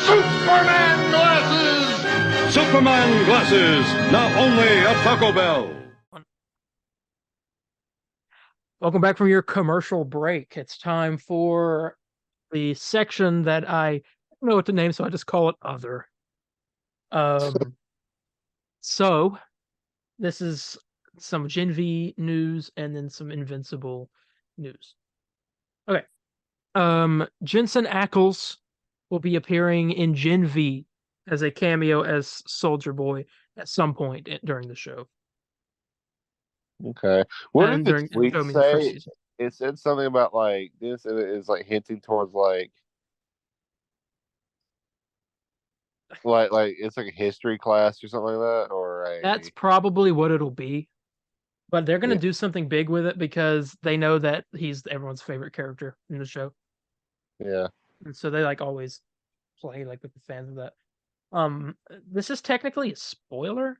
Superman glasses. Superman glasses, now only at Taco Bell. Welcome back from your commercial break. It's time for the section that I don't know what to name, so I just call it Other. So this is some Gen V news and then some Invincible news. Okay. Jensen Ackles will be appearing in Gen V as a cameo as Soldier Boy at some point during the show. Okay. What And did the tweet the first say? season. It said something about like this is like hinting towards like it's like a history class or something like that, or a That's probably what it'll be. But they're gonna do something big with it because they know that he's everyone's favorite character in the show. yeah. And so they like always play like with the fans of that. This is technically a spoiler,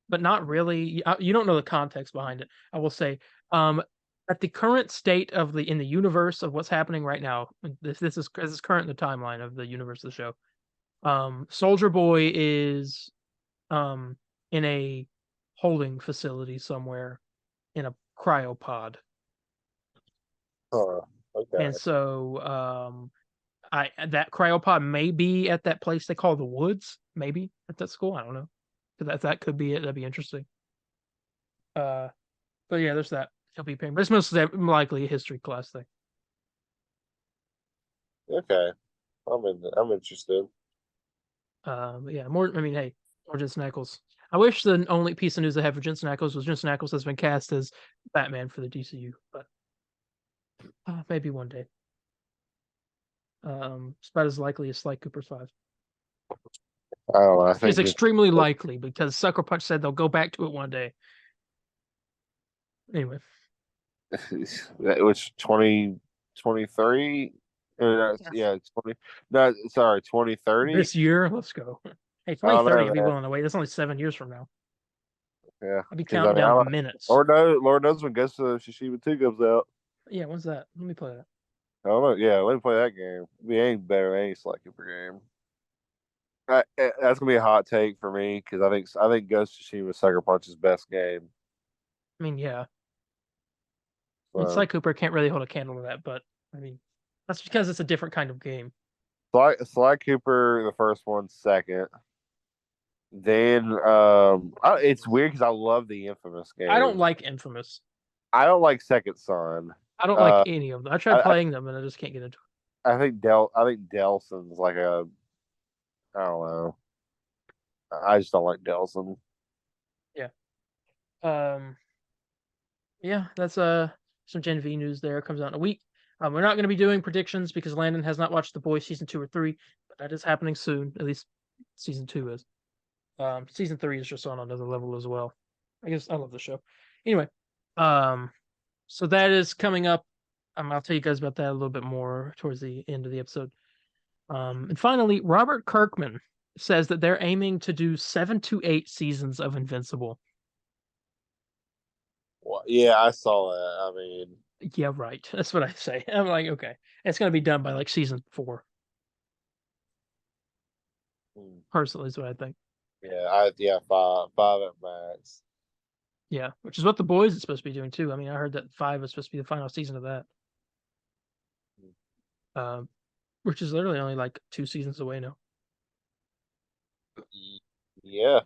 but not really. You don't know the context behind it. I will say, at the current state of in the universe of what's happening right now, this is current in the timeline of the universe of the show. Soldier Boy is in a holding facility somewhere in a cryopod. Oh, okay. And so that cryopod may be at that place they call the Woods, maybe at that school. I don't know. That could be it. That'd be interesting. But yeah, there's that. He'll be paying, but it's most likely a history class thing. Okay. I'm interested. But yeah, more. I mean, hey, more Jensen Ackles. I wish the only piece of news I had for Jensen Ackles was Jensen Ackles has been cast as Batman for the DCU, but maybe one day. It's about as likely as Sly Cooper's 5. I don't know. I think It's extremely likely because Sucker Punch said they'll go back to it one day. Anyway, which 2023? Yeah, 20. No, sorry, 2030. this year, let's go. Hey, I don't know, 2030, I'd be man. willing to wait. That's only 7 years from now. Yeah, I'll be 'cause, I counting mean, down the minutes. Lord knows when Ghost of Tsushima 2 comes out. Yeah, when's that? Let me play that. I don't know. Yeah, let me play that game. It ain't better than any Sly Cooper game. That's gonna be a hot take for me because I think Ghost of Tsushima is Sucker Punch's best game. I mean, yeah. So, Sly Cooper can't really hold a candle to that, but I mean, that's because it's a different kind of game. Sly Cooper, the first one, second. Then it's weird because I love the Infamous game. I don't like Infamous. I don't like Second Son. I don't like any of them. I tried playing them and I just can't get into it. I think Delson's like a. I don't know. I just don't like Delson. Yeah. Yeah, that's some Gen V news there. Comes out in a week. We're not going to be doing predictions because Landon has not watched The Boys season 2 or 3, but that is happening soon. At least season 2 is. Season 3 is just on another level as well. I guess I love the show. Anyway, so that is coming up. I'll tell you guys about that a little bit more towards the end of the episode. And finally, Robert Kirkman says that they're aiming to do 7 to 8 seasons of Invincible. Well, yeah, I saw that. I mean, yeah, right. That's what I say. I'm like, okay, it's going to be done by like season 4. Personally, is what I think. Yeah, five at max. Yeah, which is what The Boys is supposed to be doing too. I mean, I heard that 5 is supposed to be the final season of that. Which is literally only like 2 seasons away now. Yeah.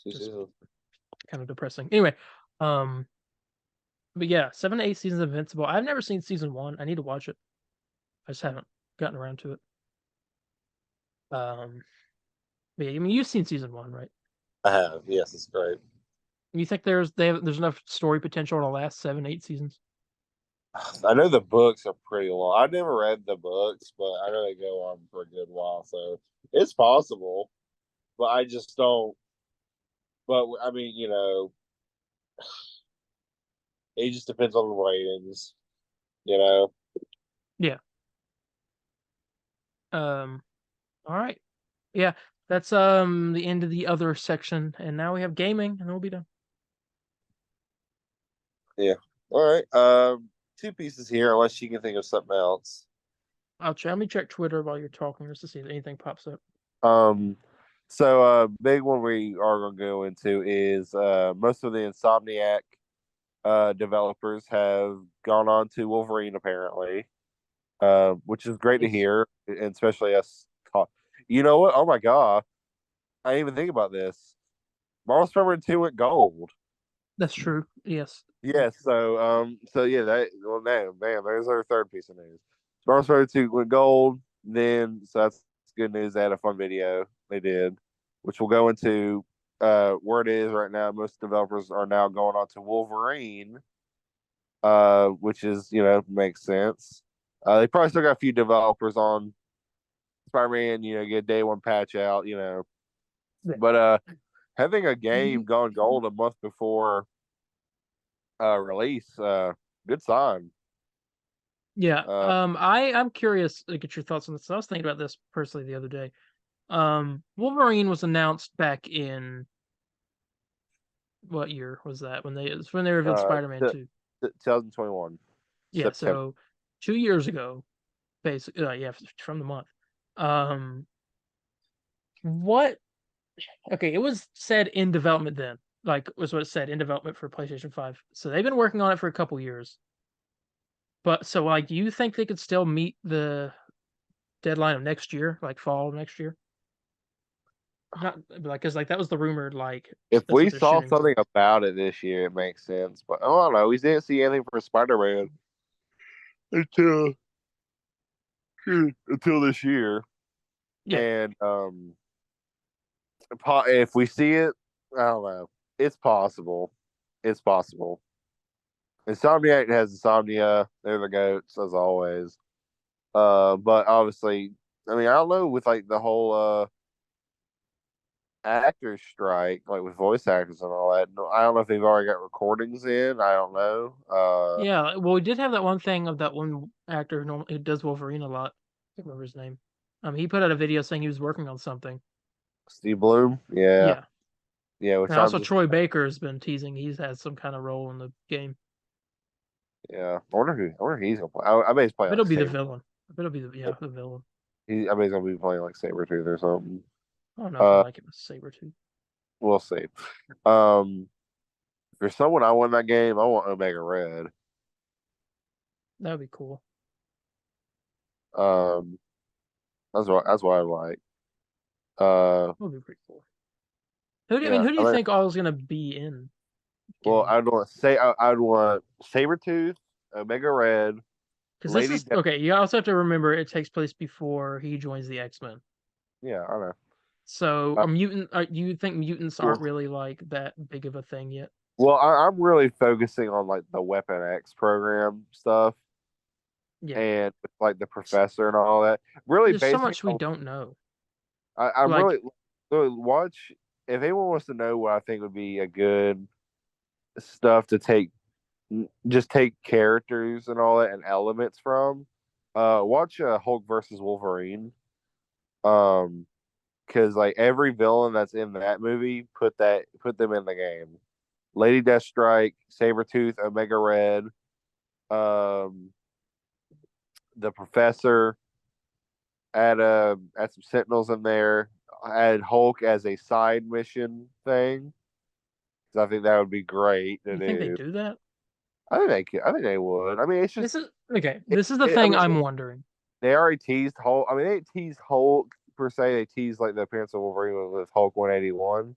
2 Just seasons. kind of depressing. Anyway, but yeah, 7 to 8 seasons of Invincible. I've never seen season 1. I need to watch it. I just haven't gotten around to it. But yeah, I mean, you've seen season 1, right? I have. Yes, it's great. You think there's enough story potential to last 7, 8 seasons? I know the books are pretty long. I never read the books, but I know they go on for a good while, so it's possible. But I just don't. But I mean, It just depends on the ratings, you know. All right. Yeah, that's the end of the other section, and now we have gaming, and then we'll be done. Yeah. All right. Two pieces here, unless you can think of something else. Let me check Twitter while you're talking just to see if anything pops up. So big one we are gonna go into is most of the Insomniac developers have gone on to Wolverine apparently, which is great to Yes. hear, and especially us talk. You know what? Oh my god, I didn't even think about this. Marvel Spider-Man 2 went gold. That's true. Yes. Yeah, so yeah, that well, damn, there's our third piece of news. Marvel Spider-Man 2 went gold. Then, so that's good news. They had a fun video. They did, which we'll go into where it is right now. Most developers are now going on to Wolverine, which is makes sense. They probably still got a few developers on Spider-Man. Get day one patch out. But having a game gone gold a month before release, good sign. Yeah. I'm curious to get your thoughts on this. I was thinking about this personally the other day. Wolverine was announced back in what year was that? When they revealed Spider-Man 2. 2021. Yeah, September. so 2 years ago, basically. Yeah, from the month. What? Okay, it was said in development then. Like was what it said in development for PlayStation 5. So they've been working on it for a couple years. But so like, do you think they could still meet the deadline of next year, like fall of next year? Not like because like that was the rumored like If that's we what they're saw shooting something for. about it this year, it makes sense. But I don't know. We didn't see anything for Spider-Man until this year. Yeah, And if we see it, I don't know. It's possible. It's possible. Insomniac has Insomnia. They're the goats as always. But obviously, I mean, I don't know with like the whole actors strike, like with voice actors and all that. I don't know if they've already got recordings in. I don't know. yeah. Well, we did have that one thing of that one actor who does Wolverine a lot. I can't remember his name. He put out a video saying he was working on something. Steve Bloom, yeah, Yeah, yeah. Which and I'm also just, Troy Baker has been teasing he's had some kind of role in the game. yeah. I wonder who he's gonna play. I bet he's I playing bet like it'll be the Saber. villain. I bet it'll be the villain. I bet he's gonna be playing like Sabretooth or something. I don't know if I like it with Sabretooth. We'll see. Um, for someone I won that game, I want Omega Red. That would be cool. Um, that's what I like. That would be pretty cool. Who do you, I mean, Yeah. who do you think all is gonna be in? Well, Game? I'd want Sabretooth, Omega Red, Because this Lady. is okay. You also have to remember it takes place before he joins the X-Men. Yeah, I know. So, Uh, do you think mutants aren't really like that big of a thing yet? Well, I'm really focusing on like the Weapon X program stuff Yeah, and like the professor and all that. Really, there's so basing much we on, don't know. I'm Like, really watch. If anyone wants to know what I think would be a good stuff to just take characters and all that and elements from, watch Hulk versus Wolverine. Because like every villain that's in that movie, put them in the game. Lady Deathstrike, Sabretooth, Omega Red, um, the Professor, add some Sentinels in there. Add Hulk as a side mission thing. Because I think that would be great to you think they do. do that? I think they would. I mean, it's just This is okay. This is the I thing mean, I'm wondering. they already teased Hulk. I mean, they didn't tease Hulk per se. They teased like the appearance of Wolverine with Hulk 181.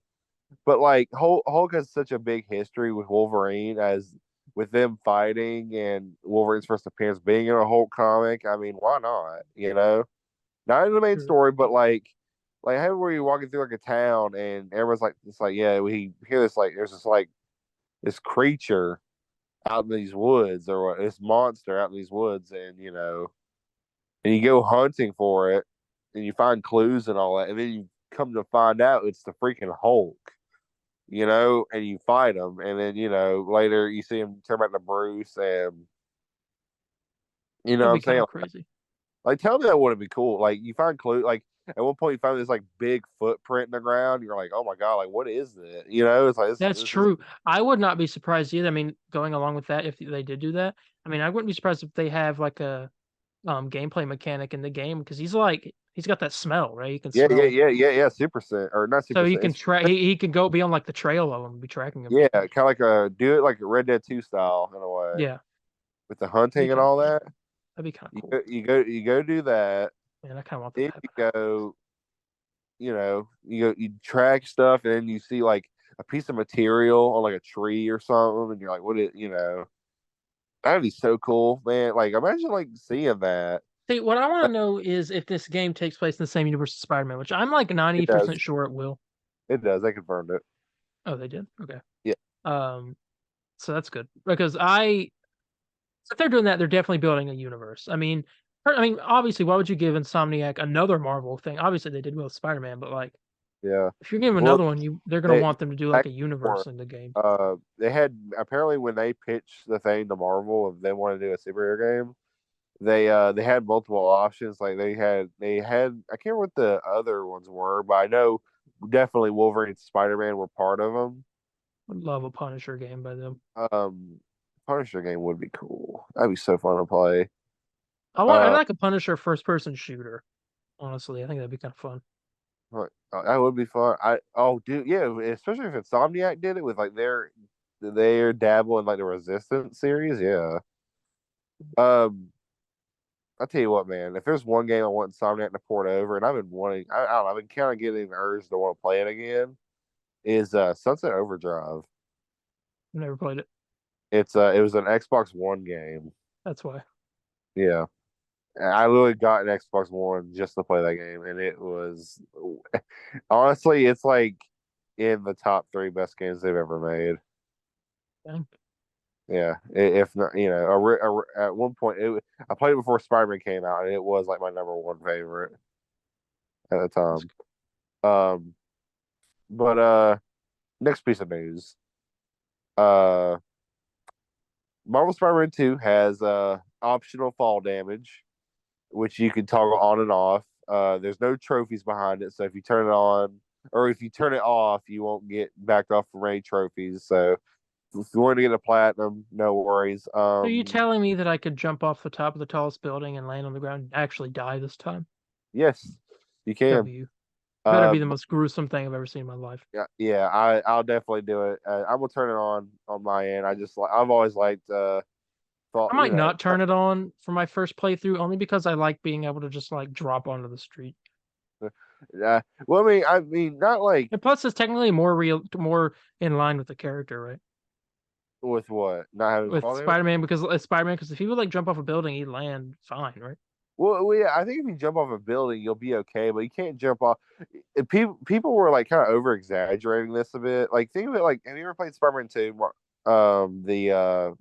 But like Hulk has such a big history with Wolverine as with them fighting and Wolverine's first appearance being in a Hulk comic. I mean, why not? Not in the main True. story, but like how where you're walking through like a town and everyone's like, it's like, yeah, we hear this like there's this creature out in these woods or what this monster out in these woods, and and you go hunting for it and you find clues and all that, and then you come to find out it's the freaking Hulk. and you fight him, and then later you see him turn back to Bruce, and what That'd be I'm kind saying, of crazy. like tell me that wouldn't be cool. Like you find clue, like at one point you find this like big footprint in the ground. You're like, oh my god, like what is it? It's like That's this is true. I would not be surprised either. I mean, going along with that, if they did do that, I mean, I wouldn't be surprised if they have like a gameplay mechanic in the game because he's got that smell, right? He can smell, yeah, Super Scent or not so Super he Scent. can track. He can go be on like the trail of him, be tracking him. Yeah, kind of like do it like a Red Dead 2 style in a way Yeah, with the that'd be hunting and kind of all cool. that. That'd be kind of You cool. go, you go do that. Man, I kind of want that Then to happen. you go, you track stuff, and then you see like a piece of material on like a tree or something, and you're like, that'd be so cool, man. Like imagine like seeing that. See, what I want to know is if this game takes place in the same universe as Spider-Man, which I'm like It does. 90% sure it will. It does. They confirmed it. Oh, they did? Okay. Yeah. Um, so that's good because if they're doing that, they're definitely building a universe. I mean, obviously, why would you give Insomniac another Marvel thing? Obviously, they did well with Spider-Man, but like, Yeah. if you're giving Well, another one, they're gonna they want them to do like back a before, universe in the game. they had apparently when they pitched the thing to Marvel if they want to do a superhero game, they had multiple options. Like they had I can't remember what the other ones were, but I know definitely Wolverine and Spider-Man were part of them. Would love a Punisher game by them. Um, Punisher game would be cool. That'd be so fun to play. I Uh, like a Punisher first-person shooter. Honestly, I think that'd be kind of fun. that would be fun. Dude, yeah, especially if Insomniac did it with like their dabble in like the Resistance series. Yeah. Um, I'll tell you what, man. If there's one game I want Insomniac to port over, and I've been wanting, I don't know, I've been kind of getting the urge to want to play it again, is Sunset Overdrive. I've never played it. It was an Xbox One game. That's why. Yeah. And I literally got an Xbox One just to play that game, and it was honestly, it's like in the top three best games they've ever made. Dang. Yeah, if not, at one point, I played it before Spider-Man came out, and it was like my number one favorite at the time. Um, but next piece of news, uh, Marvel Spider-Man 2 has optional fall damage, which you can toggle on and off. There's no trophies behind it, so if you turn it on or if you turn it off, you won't get backed off from any trophies. So if you want to get a platinum, no worries. Are you telling me that I could jump off the top of the tallest building and land on the ground and actually die this time? Yes, you can. W. Better be the most gruesome thing I've ever seen in my life. Yeah, I'll definitely do it. I'm gonna turn it on my end. I've always liked thought I might not turn it on for my first playthrough only because I like being able to just like drop onto the street. Well, I mean, not like And plus, it's technically more in line with the character, right? with what not having With fall damage? Spider-Man because if he would like jump off a building, he'd land fine, right? Well, yeah, I think if you jump off a building, you'll be okay, but you can't jump off. People were like kind of over exaggerating this a bit. Like, think of it like, have you ever played Spider-Man 2? The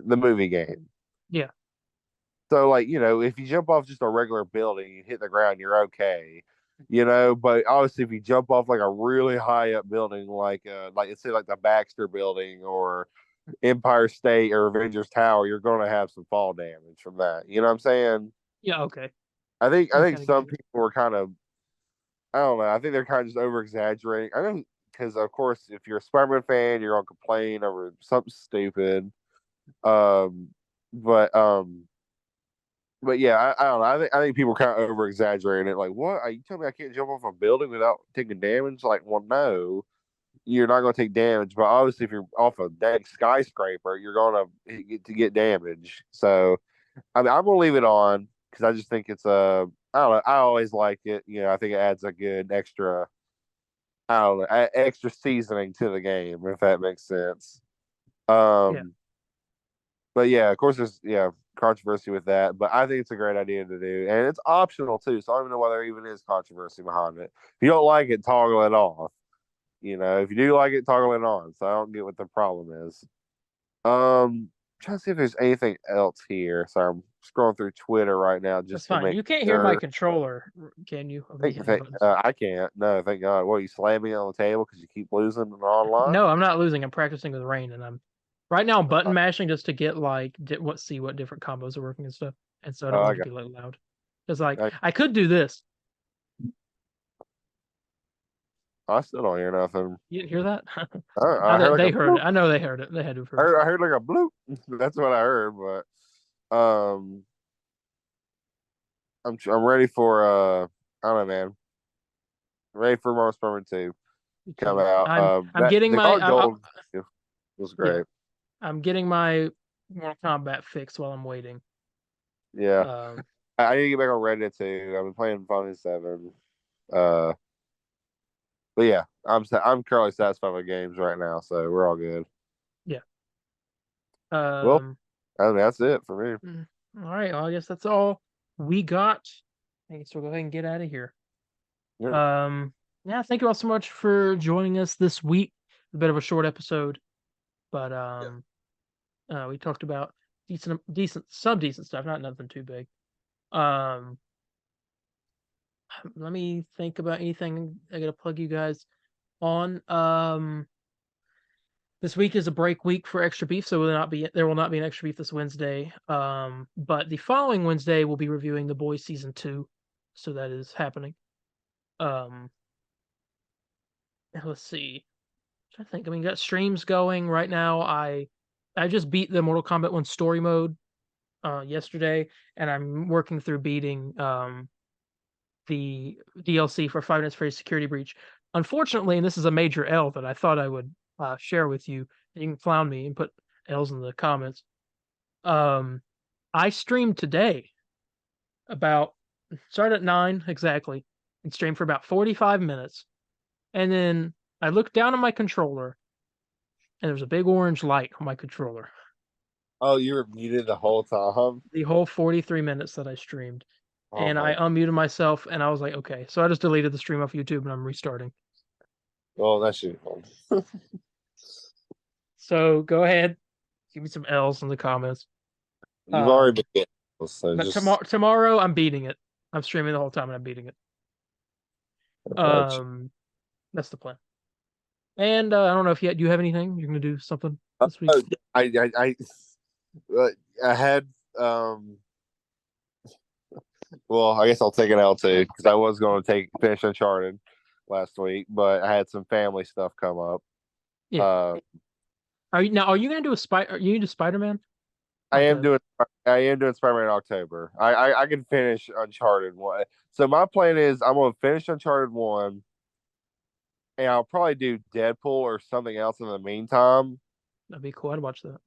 movie game. Yeah. So, like, if you jump off just a regular building, you hit the ground, you're okay. But obviously, if you jump off like a really high up building, like let's say like the Baxter Building or Empire State or Avengers Tower, you're going to have some fall damage from that. You know what I'm saying? Yeah. Okay. I think kinda some get it. people were kind of, I don't know. I think they're kind of just over exaggerating. I think because of course, if you're a Spider-Man fan, you're gonna complain over something stupid. Um, but yeah, I don't know. I think people kind of over exaggerating it. Like, what? Are you telling me I can't jump off a building without taking damage? Like, well, no, you're not gonna take damage. But obviously, if you're off a dang skyscraper, you're gonna get damage. So, I mean, I'm gonna leave it on because I just think it's I don't know. I always like it. I think it adds a good extra. I don't know, extra seasoning to the game if that makes sense. Yeah. But yeah, of course there's controversy with that, but I think it's a great idea to do, and it's optional too. So I don't even know why there even is controversy behind it. If you don't like it, toggle it off. If you do like it, toggle it on. So I don't get what the problem is. trying to see if there's anything else here. So I'm scrolling through Twitter right now That's just to fine. make You can't hear my sure. controller, can you? Of me hitting the buttons? I can't. No, thank God. What, you slamming on the table because you keep losing online? No, I'm not losing. I'm practicing with Rain, and I'm right now button Uh, mashing just to get like see what different combos are working and stuff, and so I don't oh, I want it got. to be like loud. Because like I, I could do this. I still don't hear nothing. You didn't hear that? I heard like They a heard bloop. it. I know they heard it. They had to have I heard it. heard like a bloop. That's what I heard. But I'm ready for I don't know, man. I'm ready for Mortal Kombat 2 come out. I'm getting the my Art Gold was great. I'm getting my Mortal Kombat fix while I'm waiting. Yeah. Um, I need to get back on Reddit too. I've been playing Final Fantasy 7. Uh, but yeah, I'm currently satisfied with games right now, so we're all good. yeah. Well, I mean, that's it for me. All right. Well, I guess that's all we got. I guess we'll go ahead and get out of here. Yeah. Yeah. Thank you all so much for joining us this week. A bit of a short episode, but we talked about some decent stuff, not nothing too big. Let me think about anything I gotta plug you guys on. This week is a break week for Extra Beef, so there will not be an Extra Beef this Wednesday. But the following Wednesday we'll be reviewing The Boys season 2, so that is happening. Let's see. I think got streams going right now. I just beat the Mortal Kombat 1 story mode yesterday, and I'm working through beating the DLC for 5 Nights at Freddy's Security Breach. Unfortunately, and this is a major L that I thought I would share with you, and you can clown me and put L's in the comments. I streamed today started at 9 exactly, and streamed for about 45 minutes. And then I looked down at my controller, and there's a big orange light on my controller. Oh, you were muted the whole time? The whole 43 minutes that I streamed. Oh, And I unmuted myself, and I was like, okay. So I just deleted the stream off YouTube, and I'm restarting. well, that should be fun. So go ahead, give me some L's in the comments. You've already been getting so But just tomorrow I'm beating it. I'm streaming the whole time and I'm beating it. That's the plan. And I don't know if do you have anything you're gonna do something this week? I had well, I guess I'll take an L too because I was going to finish Uncharted last week, but I had some family stuff come up. Yeah. Are you gonna do Are you into Spider-Man? I am doing Spider-Man in October. I can finish Uncharted 1. So my plan is I'm going to finish Uncharted 1, and I'll probably do Deadpool or something else in the meantime. That'd be cool. I'd watch that.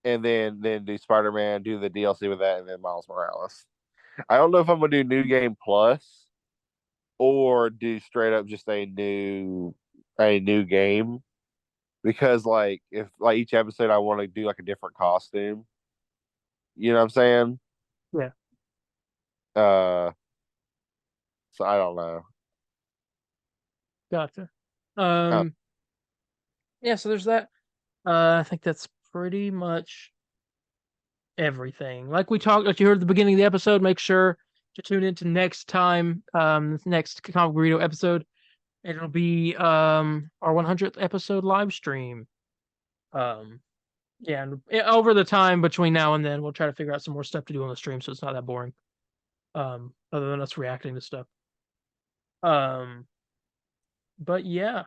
And then do Spider-Man, do the DLC with that, and then Miles Morales. I don't know if I'm going to do New Game Plus or do straight up just a new game. Because like if like each episode I want to do like a different costume. You know what I'm saying? Yeah. So I don't know. Gotcha. Yeah, so there's that. I think that's pretty much everything. Like you heard at the beginning of the episode, make sure to tune into next time, next Comic Burrito episode. It'll be our 100th episode live stream. Yeah, and over the time between now and then, we'll try to figure out some more stuff to do on the stream, so it's not that boring. Other than us reacting to stuff. But yeah.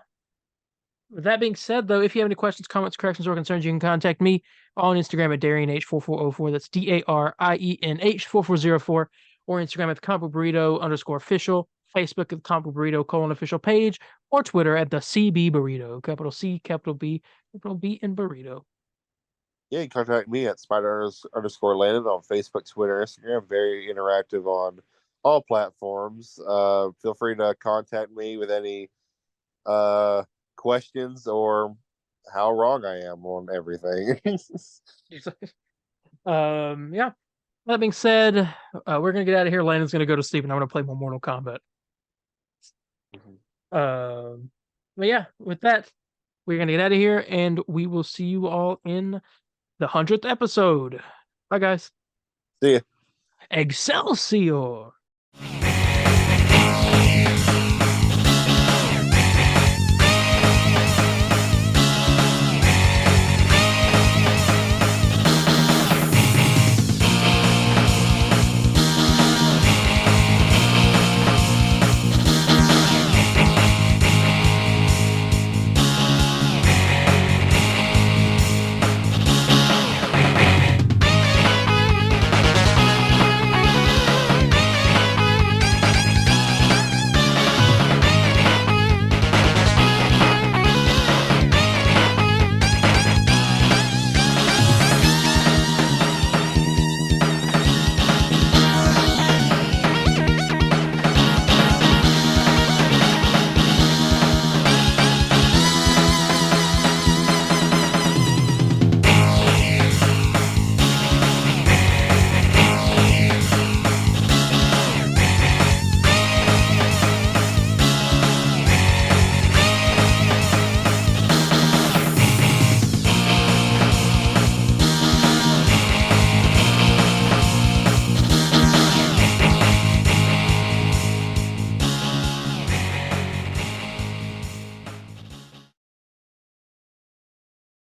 With that being said, though, if you have any questions, comments, corrections, or concerns, you can contact me on Instagram at DarienH4404. That's DARIENH4404, or Instagram at the Comic Burrito _official, Facebook at the Comic Burrito _official page, or Twitter at the CB Burrito, capital C, capital B, and Burrito. Yeah, you can contact me at Spider_Landon on Facebook, Twitter, Instagram. Very interactive on all platforms. Feel free to contact me with any questions or how wrong I am on everything. Yeah. That being said, we're gonna get out of here. Landon's gonna go to sleep, and I'm gonna play more Mortal Kombat. But yeah, with that, we're gonna get out of here, and we will see you all in the 100th episode. Bye, guys. See ya. Excelsior.